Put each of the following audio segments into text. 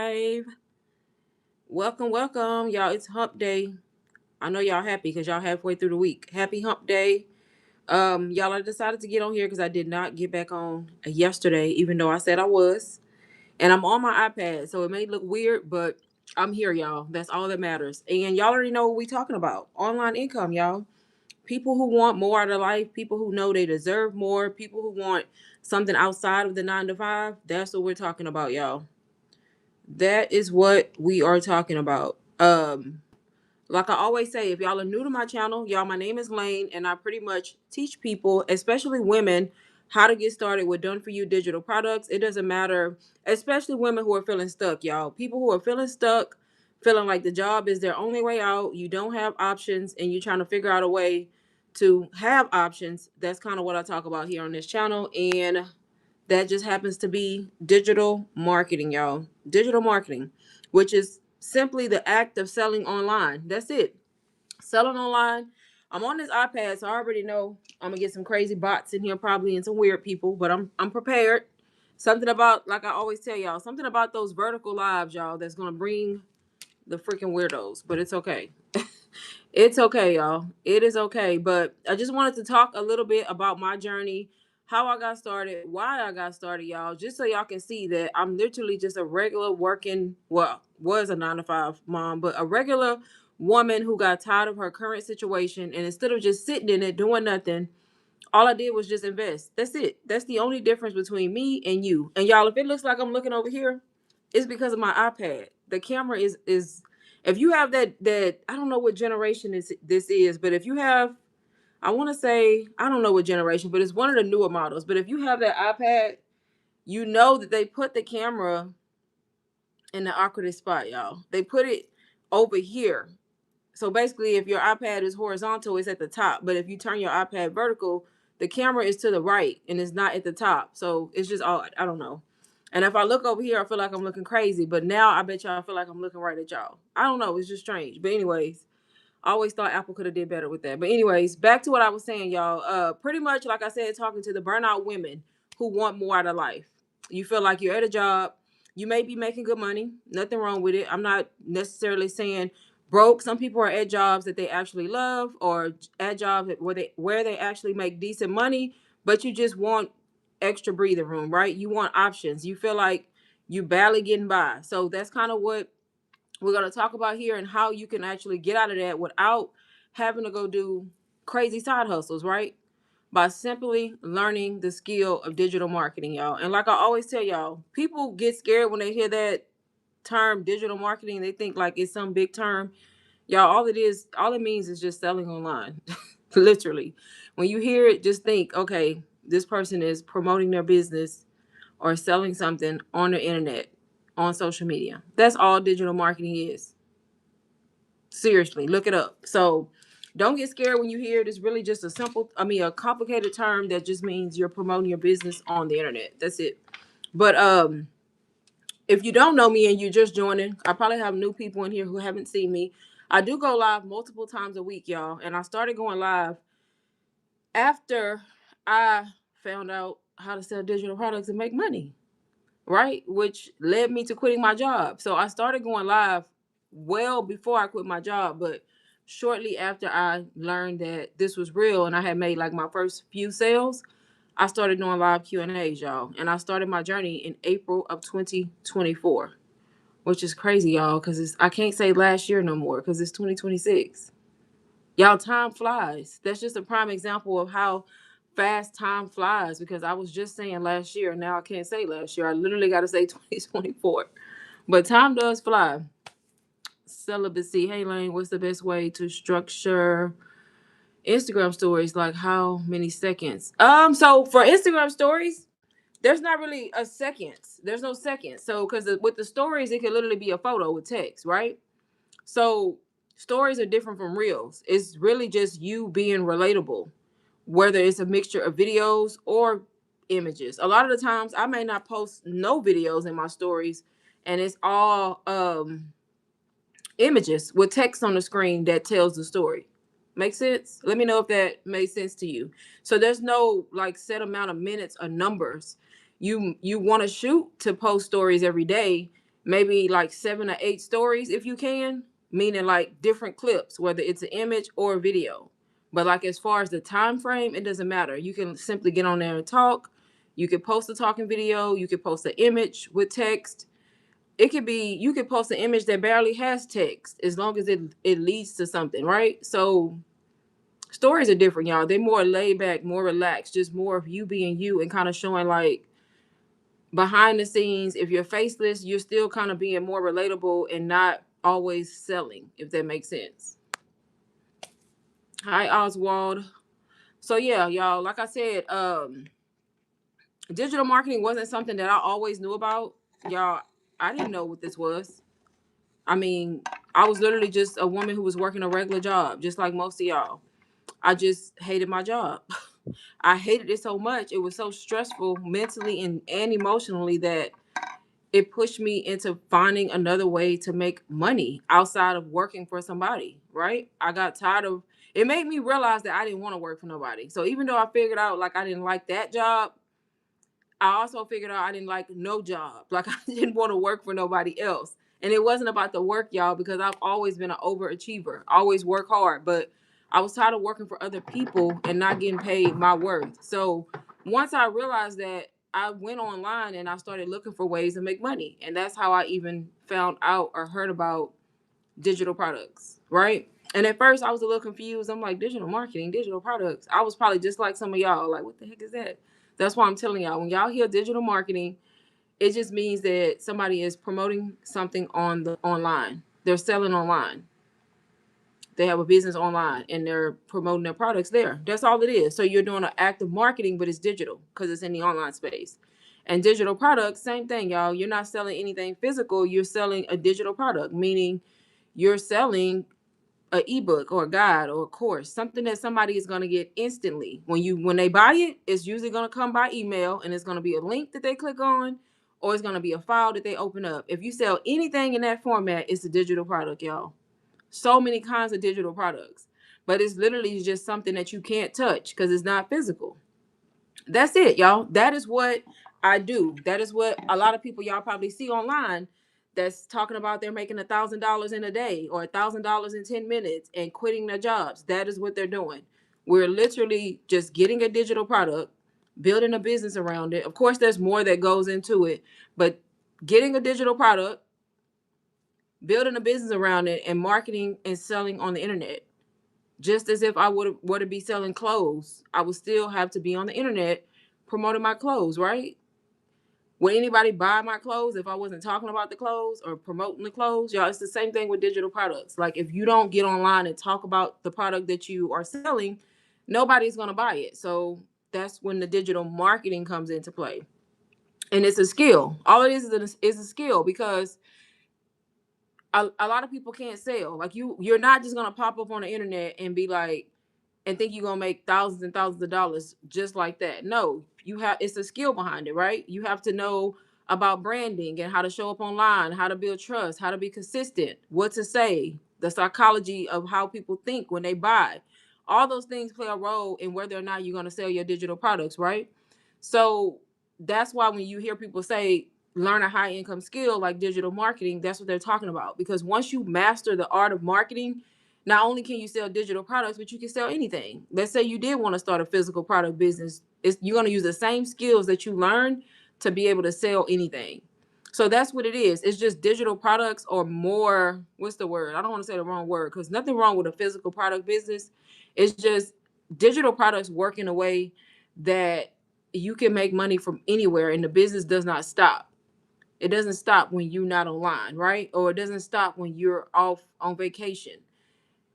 live. Welcome, y'all. It's hump day. I know y'all happy because y'all halfway through the week. Happy hump day. Y'all, I decided to get on here because I did not get back on yesterday, even though I said I was. And I'm on my iPad, so it may look weird, but I'm here, y'all. That's all that matters. And y'all already know what we talking about. Online income, y'all. People who want more out of life, people who know they deserve more, people who want something outside of the 9 to 5. That's what we're talking about, y'all. That is what we are talking about. Like I always say, if y'all are new to my channel, y'all, my name is Lane, and I pretty much teach people, especially women, how to get started with done for you digital products. It doesn't matter, especially women who are feeling stuck, y'all. People who are feeling stuck, feeling like the job is their only way out, you don't have options, and you're trying to figure out a way to have options. That's kind of what I talk about here on this channel. And that just happens to be digital marketing, y'all. Digital marketing, which is simply the act of selling online. That's it. Selling online. I'm on this iPad, so I already know I'm gonna get some crazy bots in here, probably, and some weird people, but I'm prepared. Something about, like I always tell y'all, something about those vertical lives, y'all, that's gonna bring the freaking weirdos, but it's okay. It's okay, y'all. It is okay. But I just wanted to talk a little bit about my journey, how I got started, why I got started, y'all, just so y'all can see that I'm literally just a regular working, well, was a 9 to 5 mom, but a regular woman who got tired of her current situation. And instead of just sitting in it, doing nothing, all I did was just invest. That's it. That's the only difference between me and you. And y'all, if it looks like I'm looking over here, it's because of my iPad. The camera is if you have that I don't know what generation this is, but if you have, I want to say, I don't know what generation, but it's one of the newer models. But if you have that iPad, you know that they put the camera in the awkwardest spot, y'all. They put it over here. So basically, if your iPad is horizontal, it's at the top. But if you turn your iPad vertical, the camera is to the right and it's not at the top. So it's just all, I don't know. And if I look over here, I feel like I'm looking crazy. But now I bet y'all feel like I'm looking right at y'all. I don't know. It's just strange. But anyways, I always thought Apple could have did better with that. But anyways, back to what I was saying, y'all. Pretty much, like I said, talking to the burnout women who want more out of life. You feel like you're at a job. You may be making good money. Nothing wrong with it. I'm not necessarily saying broke. Some people are at jobs that they actually love, or at jobs where they actually make decent money, but you just want extra breathing room, right? You want options. You feel like you barely getting by. So that's kind of what we're going to talk about here, and how you can actually get out of that without having to go do crazy side hustles, right? By simply learning the skill of digital marketing, y'all. And like I always tell y'all, people get scared when they hear that term digital marketing. They think like it's some big term. Y'all, all it means is just selling online. Literally. When you hear it, just think, okay, this person is promoting their business or selling something on the internet, on social media. That's all digital marketing is. Seriously, look it up. So don't get scared when you hear it. It's really just a complicated term that just means you're promoting your business on the internet. That's it. But if you don't know me and you're just joining, I probably have new people in here who haven't seen me. I do go live multiple times a week, y'all. And I started going live after I found out how to sell digital products and make money, right? Which led me to quitting my job. So I started going live well before I quit my job, but shortly after I learned that this was real and I had made like my first few sales, I started doing live Q&As, y'all. And I started my journey in April of 2024, which is crazy, y'all, because I can't say last year no more because it's 2026. Y'all, time flies. That's just a prime example of how fast time flies, because I was just saying last year. Now I can't say last year. I literally got to say 2024. But time does fly. Celibacy. Hey, Lane, what's the best way to structure Instagram stories? Like how many seconds? So for Instagram stories, there's not really a seconds. There's no seconds. So because with the stories, it can literally be a photo with text, right? So stories are different from reels. It's really just you being relatable, whether it's a mixture of videos or images. A lot of the times I may not post no videos in my stories, and it's all images with text on the screen that tells the story. Make sense? Let me know if that made sense to you. So there's no like set amount of minutes or numbers. You want to shoot to post stories every day, maybe like 7 or 8 stories if you can, meaning like different clips, whether it's an image or a video. But like as far as the time frame, it doesn't matter. You can simply get on there and talk. You could post a talking video. You could post an image with text. It could be, you could post an image that barely has text as long as it leads to something, right? So stories are different, y'all. They're more laid back, more relaxed, just more of you being you and kind of showing like behind the scenes. If you're faceless, you're still kind of being more relatable and not always selling, if that makes sense. Hi, Oswald. So yeah, y'all, like I said, digital marketing wasn't something that I always knew about. Y'all, I didn't know what this was. I mean, I was literally just a woman who was working a regular job, just like most of y'all. I just hated my job. I hated it so much. It was so stressful mentally and emotionally that it pushed me into finding another way to make money outside of working for somebody, right? I got tired of it, made me realize that I didn't want to work for nobody. So even though I figured out like I didn't like that job, I also figured out I didn't like no job. Like I didn't want to work for nobody else. And it wasn't about the work, y'all, because I've always been an overachiever, always work hard. But I was tired of working for other people and not getting paid my worth. So once I realized that, I went online and I started looking for ways to make money. And that's how I even found out or heard about digital products, right? And at first I was a little confused. I'm like, digital marketing, digital products. I was probably just like some of y'all, like, what the heck is that? That's why I'm telling y'all, when y'all hear digital marketing, it just means that somebody is promoting something on the online. They're selling online. They have a business online and they're promoting their products there. That's all it is. So you're doing an active marketing, but it's digital because it's in the online space. And digital products, same thing, y'all. You're not selling anything physical. You're selling a digital product, meaning you're selling a ebook or a guide or a course, something that somebody is going to get instantly. When they buy it, it's usually going to come by email and it's going to be a link that they click on, or it's going to be a file that they open up. If you sell anything in that format, it's a digital product, y'all. So many kinds of digital products, but it's literally just something that you can't touch because it's not physical. That's it, y'all. That is what I do. That is what a lot of people y'all probably see online that's talking about they're making $1,000 in a day or $1,000 in 10 minutes and quitting their jobs. That is what they're doing. We're literally just getting a digital product, building a business around it. Of course, there's more that goes into it, but getting a digital product, building a business around it, and marketing and selling on the internet. Just as if I were to be selling clothes, I would still have to be on the internet promoting my clothes, right? Would anybody buy my clothes if I wasn't talking about the clothes or promoting the clothes? Y'all, it's the same thing with digital products. Like if you don't get online and talk about the product that you are selling, nobody's going to buy it. So that's when the digital marketing comes into play. And it's a skill. All it is a skill because a lot of people can't sell. Like you're not just going to pop up on the internet and be like, and think you're gonna make thousands and thousands of dollars just like that. No, it's a skill behind it, right? You have to know about branding and how to show up online, how to build trust, how to be consistent, what to say, the psychology of how people think when they buy. All those things play a role in whether or not you're gonna sell your digital products, right? So that's why when you hear people say learn a high income skill like digital marketing, that's what they're talking about. Because once you master the art of marketing, not only can you sell digital products, but you can sell anything. Let's say you did want to start a physical product business. You're going to use the same skills that you learned to be able to sell anything. So that's what it is. It's just digital products or more. What's the word? I don't want to say the wrong word because nothing wrong with a physical product business. It's just digital products work in a way that you can make money from anywhere and the business does not stop. It doesn't stop when you're not online, right? Or it doesn't stop when you're off on vacation.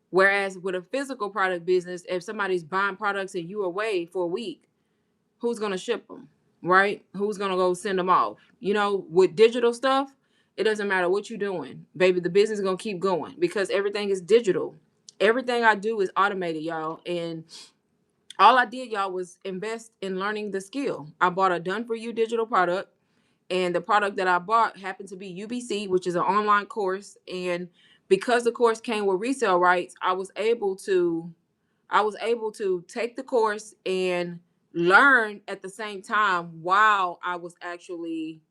Whereas with a physical product business, if somebody's buying products and you away for a week, who's going to ship them, right? Who's going to go send them off? You know, with digital stuff, it doesn't matter what you're doing. Baby, the business is going to keep going because everything is digital. Everything I do is automated, y'all. And all I did, y'all, was invest in learning the skill. I bought a done for you digital product. And the product that I bought happened to be UBC, which is an online course. And because the course came with resale rights, I was able to take the course and learn at the same time while I was actually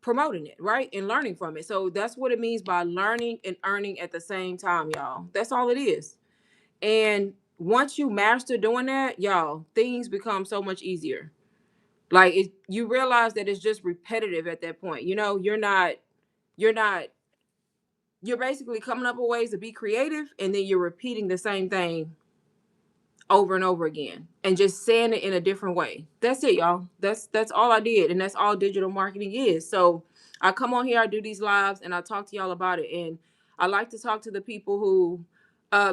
promoting it, right? And learning from it. So that's what it means by learning and earning at the same time, y'all. That's all it is. And once you master doing that, y'all, things become so much easier. Like you realize that it's just repetitive at that point. You know, you're not, you're basically coming up with ways to be creative, and then you're repeating the same thing over and over again and just saying it in a different way. That's it, y'all. That's all I did, and that's all digital marketing is. So I come on here, I do these lives, and I talk to y'all about it. And I like to talk to the people who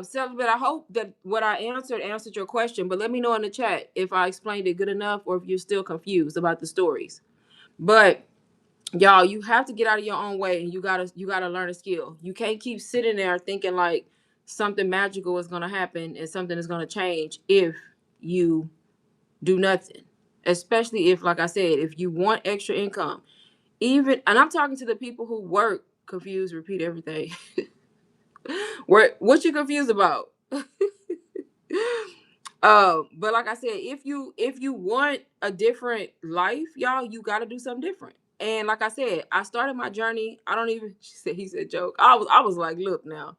celibate. I hope that what I answered your question, but let me know in the chat if I explained it good enough or if you're still confused about the stories. But y'all, you have to get out of your own way, and you gotta learn a skill. You can't keep sitting there thinking like something magical is gonna happen and something is gonna change if you do nothing. Especially if, like I said, if you want extra income. Even, and I'm talking to the people who work, confused, repeat everything. What you confused about? But like I said, if you want a different life, y'all, you got to do something different. And like I said, I started my journey. I don't even. She said, he said, joke. I was like, look now.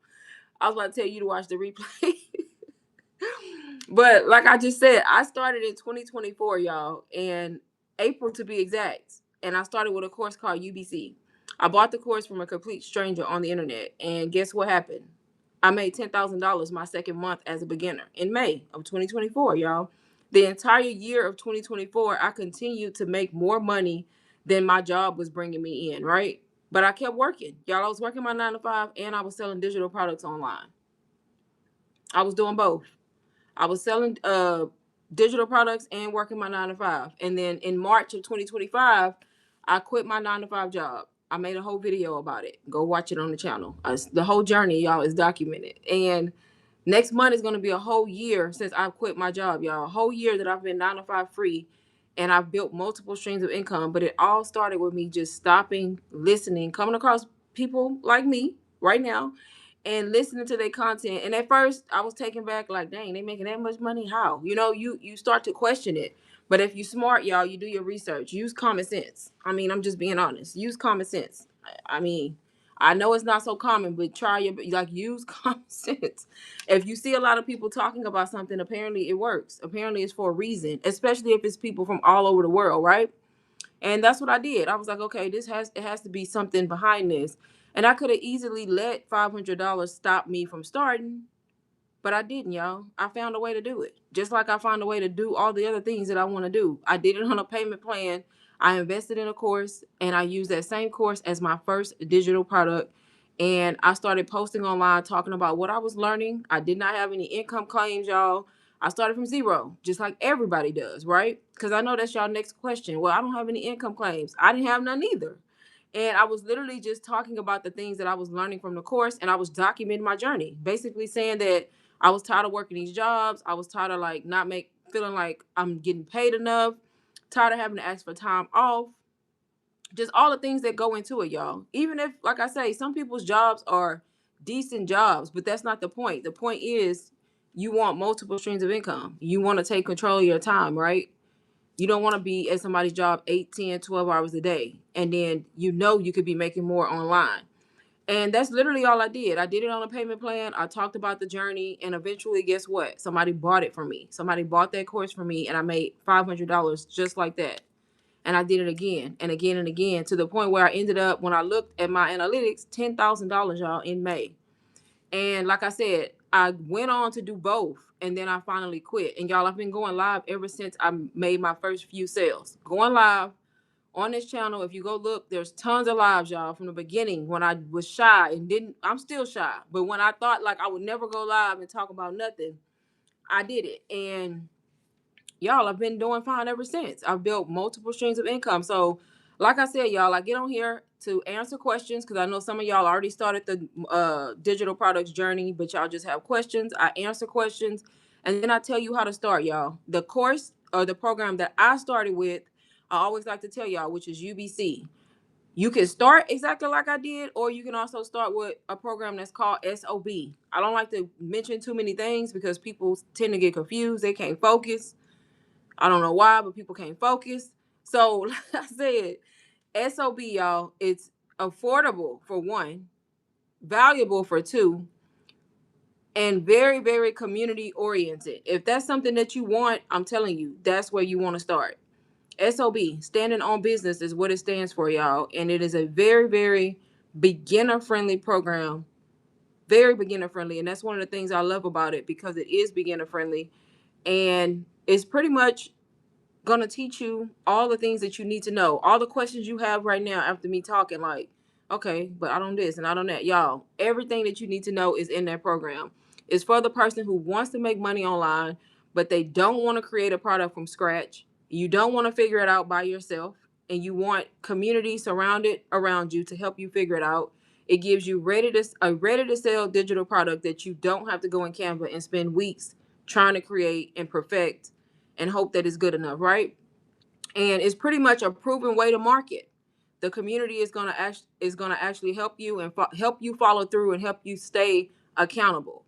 I was about to tell you to watch the replay. But like I just said, I started in 2024, y'all, and April to be exact. And I started with a course called UBC. I bought the course from a complete stranger on the internet, and guess what happened? I made $10,000 my second month as a beginner in May of 2024, y'all. The entire year of 2024, I continued to make more money than my job was bringing me in, right? But I kept working, y'all. I was working my 9 to 5, and I was selling digital products online. I was doing both. I was selling digital products and working my 9 to 5. And then in March of 2025, I quit my 9 to 5 job. I made a whole video about it. Go watch it on the channel. The whole journey, y'all, is documented. And next month is going to be a whole year since I've quit my job, y'all. A whole year that I've been 9 to 5 free, and I've built multiple streams of income. But it all started with me just stopping, listening, coming across people like me right now, and listening to their content. And at first I was taken back, like, dang, they making that much money? How? You know, you start to question it. But if you smart, y'all, you do your research. Use common sense. I mean, I'm just being honest. Use common sense. I mean, I know it's not so common, but try your, like, use common sense. If you see a lot of people talking about something, apparently it works. Apparently it's for a reason, especially if it's people from all over the world, right? And that's what I did. I was like, okay, it has to be something behind this. And I could have easily let $500 stop me from starting, but I didn't, y'all. I found a way to do it. Just like I found a way to do all the other things that I want to do. I did it on a payment plan. I invested in a course, and I used that same course as my first digital product. And I started posting online talking about what I was learning. I did not have any income claims, y'all. I started from zero, just like everybody does, right? Because I know that's y'all next question. Well, I don't have any income claims. I didn't have none either. And I was literally just talking about the things that I was learning from the course, and I was documenting my journey, basically saying that I was tired of working these jobs. I was tired of like not make feeling like I'm getting paid enough, tired of having to ask for time off, just all the things that go into it, y'all. Even if, like I say, some people's jobs are decent jobs, but that's not the point. The point is you want multiple streams of income. You want to take control of your time, right? You don't want to be at somebody's job 8, 10, 12 hours a day. And then you could be making more online. And that's literally all I did. I did it on a payment plan. I talked about the journey. And eventually, guess what? Somebody bought it for me. Somebody bought that course for me. And I made $500 just like that. And I did it again and again and again, to the point where I ended up, when I looked at my analytics, $10,000, y'all, in May. And like I said, I went on to do both, and then I finally quit. And y'all, I've been going live ever since I made my first few sales. Going live on this channel. If you go look, there's tons of lives, y'all, from the beginning when I was shy and didn't. I'm still shy, but when I thought like I would never go live and talk about nothing, I did it. And y'all, I've been doing fine ever since. I've built multiple streams of income. So like I said, y'all, I get on here to answer questions because I know some of y'all already started the digital products journey, but y'all just have questions. I answer questions, and then I tell you how to start, y'all. The course or the program that I started with, I always like to tell y'all, which is UBC. You can start exactly like I did, or you can also start with a program that's called SOB. I don't like to mention too many things because people tend to get confused. They can't focus. I don't know why, but people can't focus. So, like I said, SOB, y'all, it's affordable for one, valuable for two, and very, very community oriented. If that's something that you want, I'm telling you, that's where you want to start. SOB, standing on business, is what it stands for, y'all. And it is a very, very beginner friendly program. Very beginner friendly. And that's one of the things I love about it, because it is beginner friendly. And it's pretty much going to teach you all the things that you need to know. All the questions you have right now after me talking, like, okay, but I don't this and I don't that. Y'all, everything that you need to know is in that program. It's for the person who wants to make money online, but they don't want to create a product from scratch. You don't want to figure it out by yourself, and you want community surrounded around you to help you figure it out. It gives you a ready to sell digital product that you don't have to go in Canva and spend weeks trying to create and perfect and hope that it's good enough, right? And it's pretty much a proven way to market. The community is gonna actually help you and help you follow through and help you stay accountable.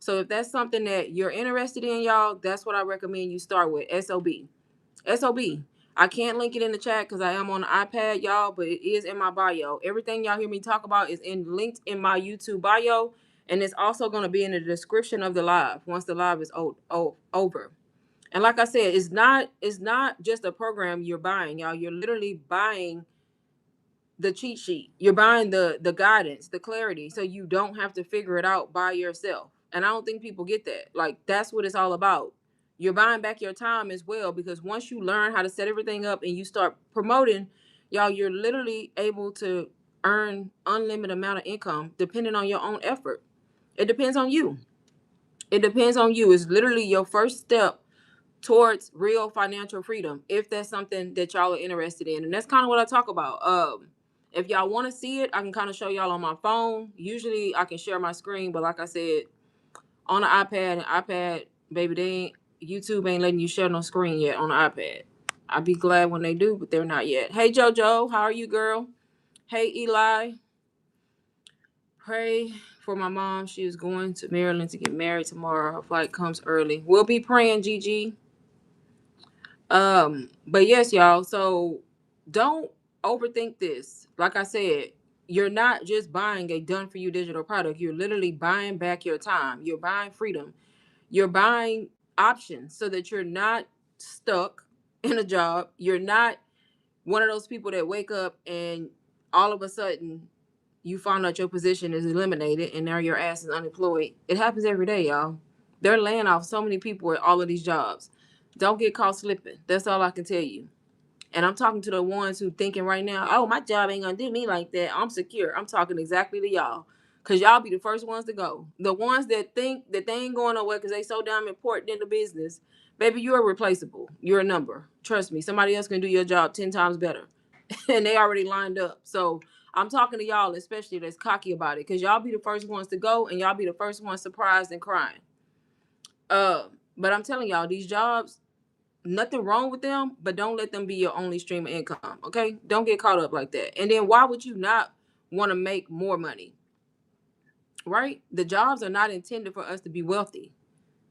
So if that's something that you're interested in, y'all, that's what I recommend you start with. SOB. SOB. I can't link it in the chat because I am on the iPad, y'all, but it is in my bio. Everything y'all hear me talk about is linked in my YouTube bio, and it's also going to be in the description of the live once the live is over. And like I said, it's not just a program you're buying, y'all. You're literally buying the cheat sheet. You're buying the guidance, the clarity, so you don't have to figure it out by yourself. And I don't think people get that. Like, that's what it's all about. You're buying back your time as well, because once you learn how to set everything up and you start promoting, y'all, you're literally able to earn unlimited amount of income depending on your own effort. It depends on you. It depends on you. It's literally your first step towards real financial freedom, if that's something that y'all are interested in. And that's kind of what I talk about. If y'all want to see it, I can kind of show y'all on my phone. Usually I can share my screen, but like I said, on the iPad, baby, YouTube ain't letting you share no screen yet on the iPad. I'd be glad when they do, but they're not yet. Hey JoJo, how are you, girl? Hey Eli, pray for my mom. She is going to Maryland to get married tomorrow. Her flight comes early. We'll be praying, Gigi. But yes, y'all. So don't overthink this. Like I said, you're not just buying a done for you digital product. You're literally buying back your time. You're buying freedom. You're buying options so that you're not stuck in a job. You're not one of those people that wake up and all of a sudden you find out your position is eliminated and now your ass is unemployed. It happens every day, y'all. They're laying off so many people at all of these jobs. Don't get caught slipping. That's all I can tell you. And I'm talking to the ones who thinking right now, oh, my job ain't gonna do me like that. I'm secure. I'm talking exactly to y'all. Cause y'all be the first ones to go. The ones that think that they ain't going nowhere because they so damn important in the business. Baby, you're replaceable. You're a number. Trust me. Somebody else can do your job 10 times better. And they already lined up. So I'm talking to y'all, especially that's cocky about it. Cause y'all be the first ones to go and y'all be the first ones surprised and crying. But I'm telling y'all, these jobs, nothing wrong with them, but don't let them be your only stream of income. Okay, don't get caught up like that. And then why would you not want to make more money? Right? The jobs are not intended for us to be wealthy.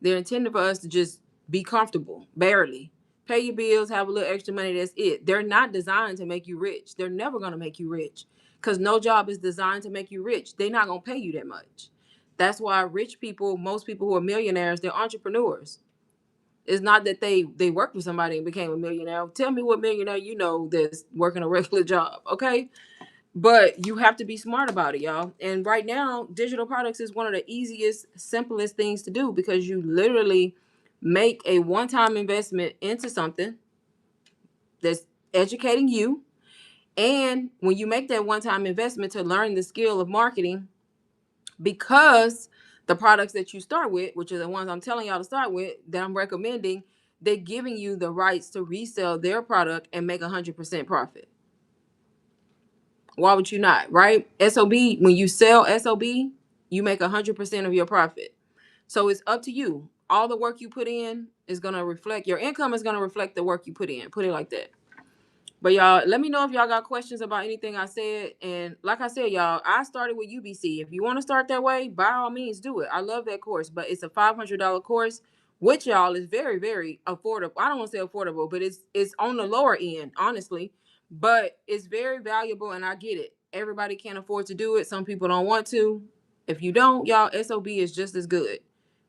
They're intended for us to just be comfortable, barely pay your bills, have a little extra money. That's it. They're not designed to make you rich. They're never going to make you rich, because no job is designed to make you rich. They're not going to pay you that much. That's why rich people, most people who are millionaires, they're entrepreneurs. It's not that they worked for somebody and became a millionaire. Tell me what millionaire you know that's working a regular job, okay? But you have to be smart about it, y'all. And right now, digital products is one of the easiest, simplest things to do, because you literally make a one-time investment into something that's educating you. And when you make that one-time investment to learn the skill of marketing, because the products that you start with, which are the ones I'm telling y'all to start with, that I'm recommending, they're giving you the rights to resell their product and make 100% profit. Why would you not, right? SOB, when you sell SOB, you make 100% of your profit. So it's up to you. All the work you put in is going to reflect, your income is going to reflect the work you put in. Put it like that. But y'all, let me know if y'all got questions about anything I said. And like I said, y'all, I started with UBC. If you want to start that way, by all means, do it. I love that course, but it's a $500 course, which y'all is very, very affordable. I don't want to say affordable, but it's on the lower end, honestly. But it's very valuable, and I get it. Everybody can't afford to do it. Some people don't want to. If you don't, y'all, SOB is just as good.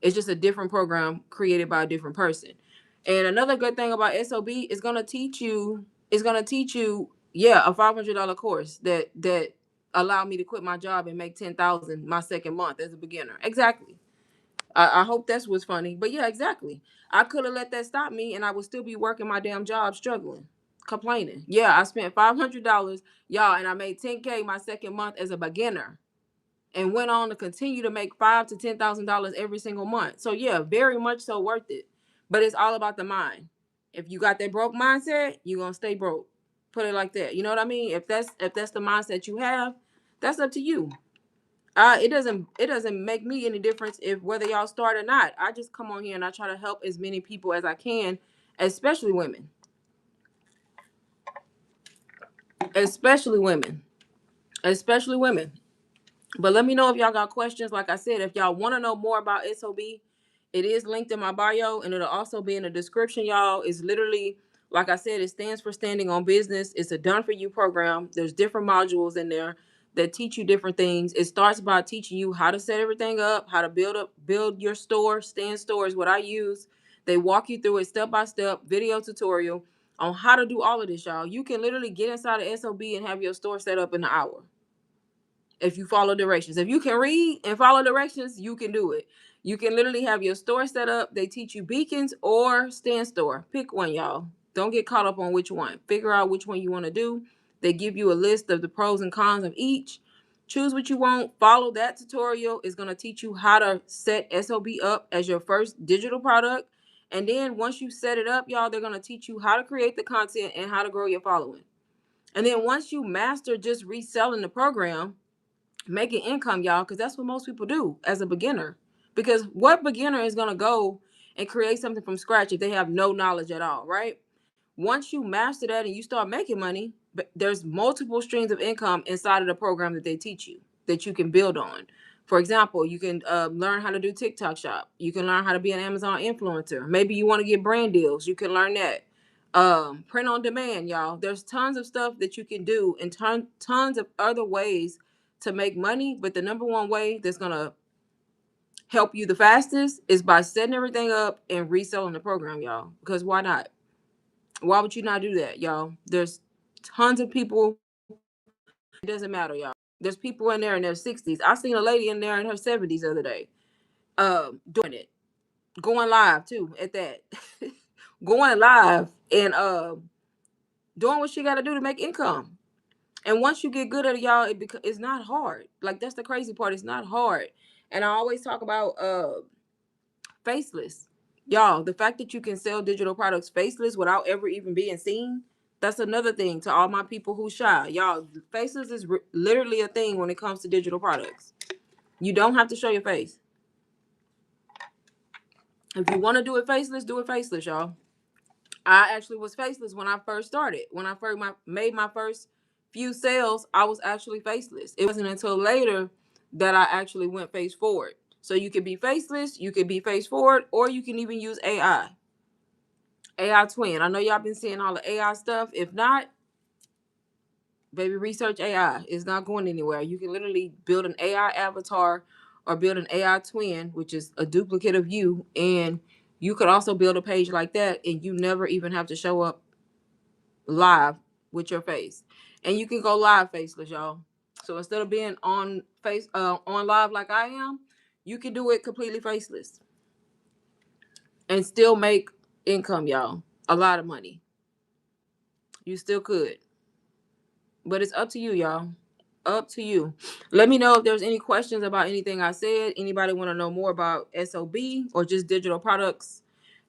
It's just a different program created by a different person. And another good thing about SOB is gonna teach you. It's gonna teach you, yeah, a $500 course that allowed me to quit my job and make 10,000 my second month as a beginner. Exactly. I hope that's what's funny. But yeah, exactly. I could have let that stop me and I would still be working my damn job, struggling, complaining. Yeah, I spent $500, y'all, and I made 10K my second month as a beginner and went on to continue to make five to $10,000 every single month. So yeah, very much so worth it. But it's all about the mind. If you got that broke mindset, you're gonna stay broke. Put it like that. You know what I mean? If that's the mindset you have, that's up to you. It doesn't make me any difference if whether y'all start or not. I just come on here and I try to help as many people as I can, especially women. Especially women. Especially women. But let me know if y'all got questions. Like I said, if y'all want to know more about SOB, it is linked in my bio and it'll also be in the description, y'all. It's literally, like I said, it stands for Standing on Business. It's a done for you program. There's different modules in there that teach you different things. It starts by teaching you how to set everything up, how to build your store. Stand store is what I use. They walk you through it step by step, video tutorial on how to do all of this, y'all. You can literally get inside of SOB and have your store set up in an hour if you follow directions. If you can read and follow directions, you can do it. You can literally have your store set up. They teach you beacons or stand store. Pick one, y'all. Don't get caught up on which one. Figure out which one you want to do. They give you a list of the pros and cons of each. Choose what you want. Follow that tutorial. It's going to teach you how to set SOB up as your first digital product. And then once you set it up, y'all, they're going to teach you how to create the content and how to grow your following. And then once you master just reselling the program, making income, y'all, because that's what most people do as a beginner. Because what beginner is going to go and create something from scratch if they have no knowledge at all, right? Once you master that and you start making money, but there's multiple streams of income inside of the program that they teach you that you can build on. For example, you can learn how to do TikTok shop. You can learn how to be an Amazon influencer. Maybe you want to get brand deals. You can learn that. Print on demand, y'all. There's tons of stuff that you can do and tons of other ways to make money. But the number one way that's going to help you the fastest is by setting everything up and reselling the program, y'all. Because why not? Why would you not do that, y'all? There's tons of people. It doesn't matter, y'all. There's people in there in their 60s. I seen a lady in there in her 70s the other day, doing it, going live too. At that, going live and doing what she got to do to make income. And once you get good at it, y'all, it's not hard. Like that's the crazy part. It's not hard. And I always talk about faceless. Y'all, the fact that you can sell digital products faceless without ever even being seen, that's another thing to all my people who shy. Y'all, faceless is literally a thing when it comes to digital products. You don't have to show your face. If you want to do it faceless, y'all. I actually was faceless when I first started. When I first made my first few sales, I was actually faceless. It wasn't until later that I actually went face forward. So you could be faceless, you could be face forward, or you can even use AI. AI twin. I know y'all been seeing all the AI stuff. If not, baby, research AI. It's not going anywhere. You can literally build an AI avatar or build an AI twin, which is a duplicate of you. And you could also build a page like that and you never even have to show up live with your face. And you can go live faceless, y'all. So instead of being on live like I am, you can do it completely faceless and still make income, y'all. A lot of money. You still could. But it's up to you, y'all. Up to you. Let me know if there's any questions about anything I said. Anybody want to know more about SOB or just digital products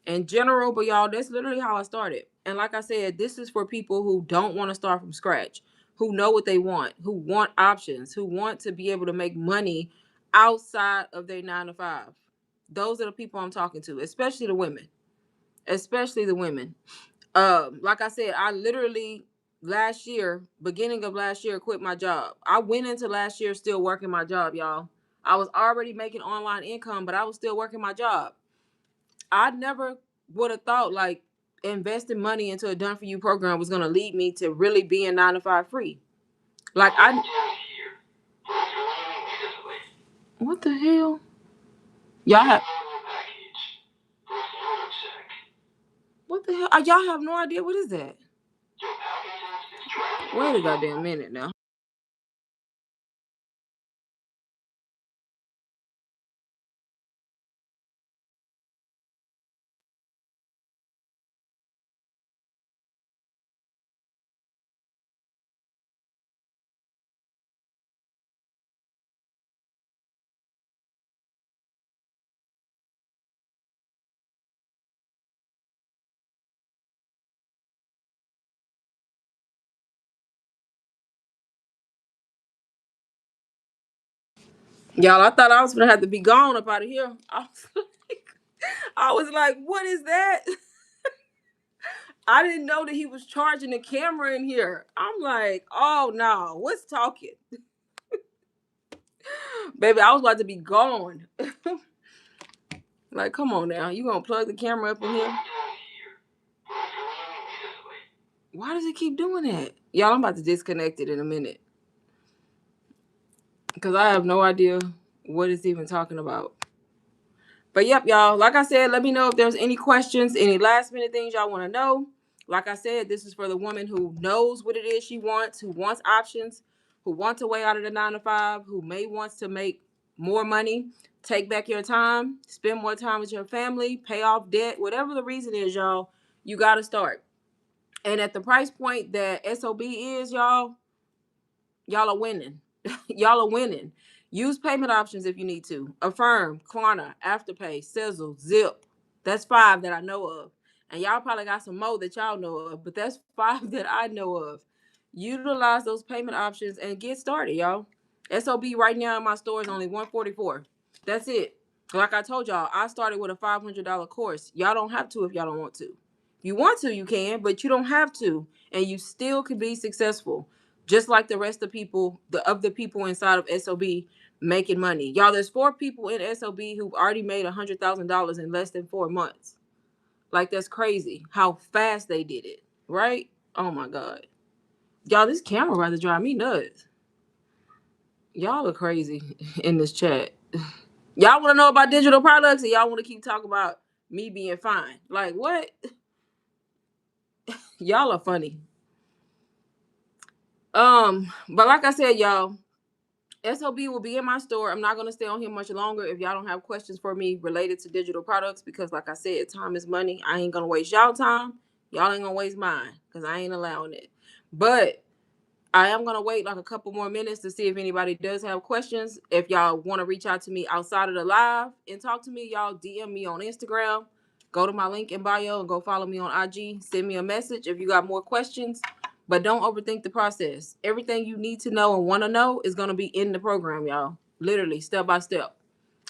in general? But y'all, that's literally how I started. And like I said, this is for people who don't want to start from scratch, who know what they want, who want options, who want to be able to make money outside of their 9 to 5. Those are the people I'm talking to, especially the women. Especially the women. Like I said, I literally last year, beginning of last year, quit my job. I went into last year still working my job, y'all. I was already making online income, but I was still working my job. I never would have thought like investing money into a done for you program was gonna lead me to really being 9 to 5 free. Like I what the hell? Y'all have what the hell? Y'all have no idea what is that? Wait a goddamn minute now. Y'all, I thought I was gonna have to be gone up out of here. I was like, what is that? I didn't know that he was charging the camera in here. I'm like, oh no, what's talking? Baby, I was about to be gone. Like, come on now. You gonna plug the camera up in here? Why does it keep doing that? Y'all, I'm about to disconnect it in a minute. Because I have no idea what it's even talking about. But yep, y'all. Like I said, let me know if there's any questions, any last minute things y'all want to know. Like I said, this is for the woman who knows what it is she wants, who wants options, who wants a way out of the 9 to 5, who may wants to make more money, take back your time, spend more time with your family, pay off debt, whatever the reason is, y'all, you got to start. And at the price point that SOB is, y'all are winning. Y'all are winning. Use payment options if you need to. Affirm, Klarna, Afterpay, Sizzle, Zip. That's 5 that I know of. And y'all probably got some more that y'all know of, but that's 5 that I know of. Utilize those payment options and get started, y'all. SOB right now in my store is only $144. That's it. Like I told y'all, I started with a $500 course. Y'all don't have to if y'all don't want to. If you want to, you can, but you don't have to. And you still can be successful. Just like the rest of the people inside of SOB making money. Y'all, there's 4 people in SOB who've already made $100,000 in less than 4 months. Like, that's crazy how fast they did it, right? Oh my God. Y'all, this camera rather drive me nuts. Y'all are crazy in this chat. Y'all want to know about digital products and y'all want to keep talking about me being fine. Like, what? Y'all are funny. But like I said, y'all, SOB will be in my store. I'm not going to stay on here much longer if y'all don't have questions for me related to digital products because, like I said, time is money. I ain't going to waste y'all time. Y'all ain't going to waste mine because I ain't allowing it. But I am going to wait like a couple more minutes to see if anybody does have questions. If y'all want to reach out to me outside of the live and talk to me, y'all DM me on Instagram. Go to my link in bio and go follow me on IG. Send me a message if you got more questions. But don't overthink the process. Everything you need to know and want to know is going to be in the program, y'all. Literally, step by step.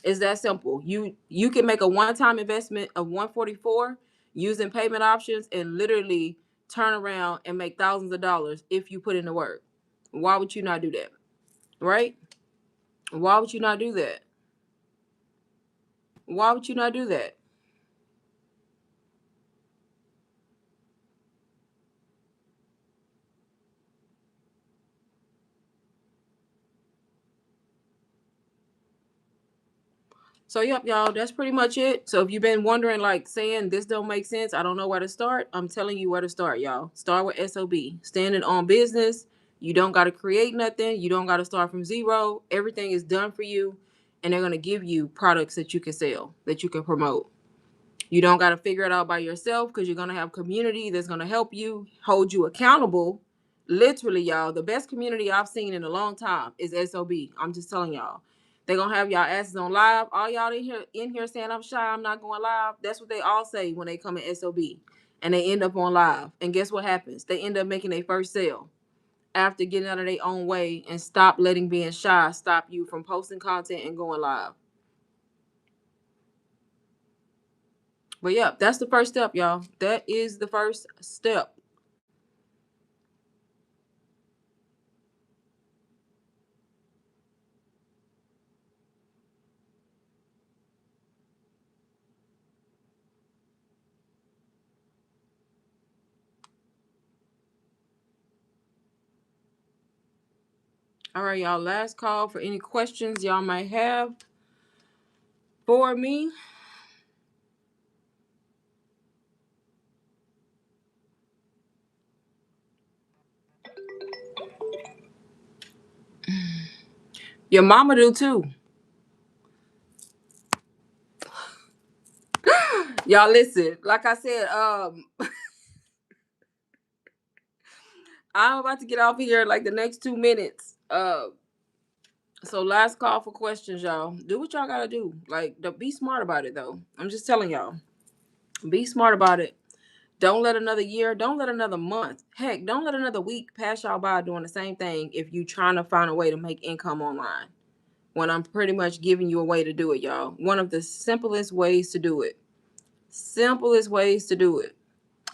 It's that simple. You can make a one-time investment of $144 using payment options and literally turn around and make thousands of dollars if you put in the work. Why would you not do that? Right? Why would you not do that? Why would you not do that? So yep, y'all, that's pretty much it. So if you've been wondering, like saying this don't make sense, I don't know where to start, I'm telling you where to start, y'all. Start with SOB. Standing on business. You don't got to create nothing. You don't got to start from zero. Everything is done for you. And they're going to give you products that you can sell, that you can promote. You don't got to figure it out by yourself because you're going to have community that's going to help you, hold you accountable. Literally, y'all, the best community I've seen in a long time is SOB. I'm just telling y'all. They're going to have y'all asses on live. All y'all in here saying I'm shy, I'm not going live. That's what they all say when they come in SOB. And they end up on live. And guess what happens? They end up making their first sale after getting out of their own way and stop letting being shy stop you from posting content and going live. But yeah, that's the first step, y'all. That is the first step. All right, y'all. Last call for any questions y'all might have for me. Your mama do too. Y'all listen. Like I said, I'm about to get off here like the next 2 minutes. So last call for questions, y'all. Do what y'all gotta do. Like, be smart about it though. I'm just telling y'all. Be smart about it. Don't let another year, don't let another month, heck, don't let another week pass y'all by doing the same thing if you trying to find a way to make income online. When I'm pretty much giving you a way to do it, y'all. One of the simplest ways to do it. Simplest ways to do it.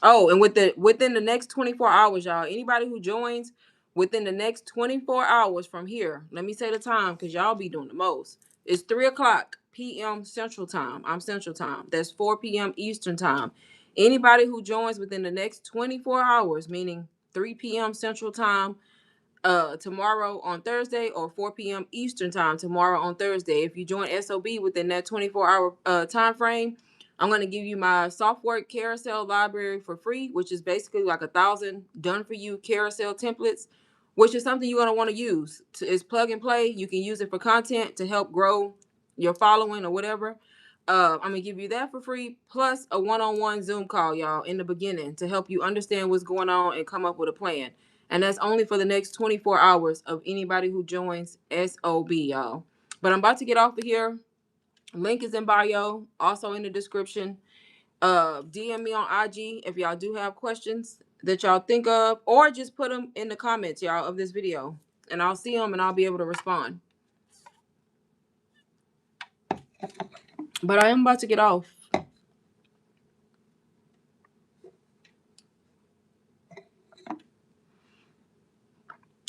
Oh, and within the next 24 hours, y'all, anybody who joins within the next 24 hours from here, let me say the time because y'all be doing the most. It's 3:00 p.m. Central Time. I'm Central Time. That's 4 p.m. Eastern Time. Anybody who joins within the next 24 hours, meaning 3 p.m. Central Time, tomorrow on Thursday, or 4 p.m. Eastern Time tomorrow on Thursday. If you join SOB within that 24-hour time frame, I'm going to give you my software carousel library for free, which is basically like 1,000 done for you carousel templates, which is something you're going to want to use. It's plug and play. You can use it for content to help grow your following or whatever. I'm going to give you that for free, plus a one-on-one Zoom call, y'all, in the beginning to help you understand what's going on and come up with a plan. And that's only for the next 24 hours of anybody who joins SOB, y'all. But I'm about to get off of here. Link is in bio, also in the description. DM me on IG if y'all do have questions that y'all think of, or just put them in the comments, y'all, of this video. And I'll see them and I'll be able to respond. But I am about to get off.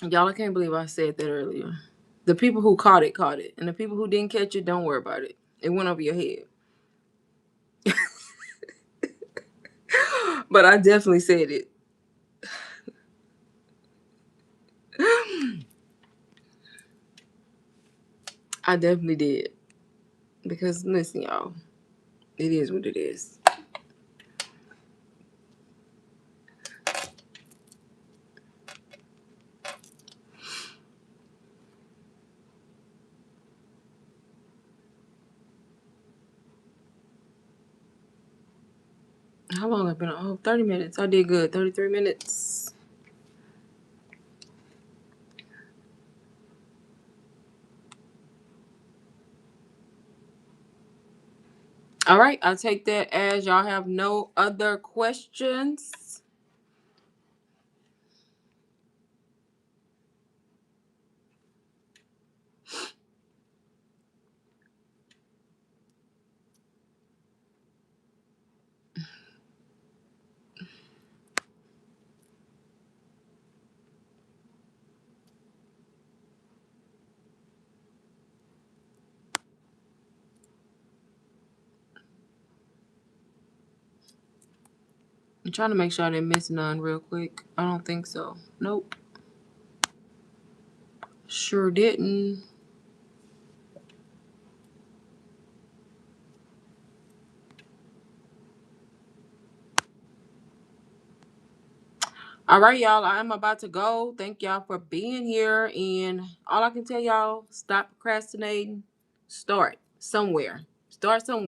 Y'all, I can't believe I said that earlier. The people who caught it, caught it. And the people who didn't catch it, don't worry about it. It went over your head. But I definitely said it. I definitely did. Because listen, y'all, it is what it is. How long have I been on? Oh, 30 minutes. I did good. 33 minutes. All right. I'll take that as y'all have no other questions. I'm trying to make sure I didn't miss none real quick. I don't think so. Nope. Sure didn't. All right, y'all. I'm about to go. Thank y'all for being here. And all I can tell y'all, stop procrastinating. Start somewhere. Start somewhere.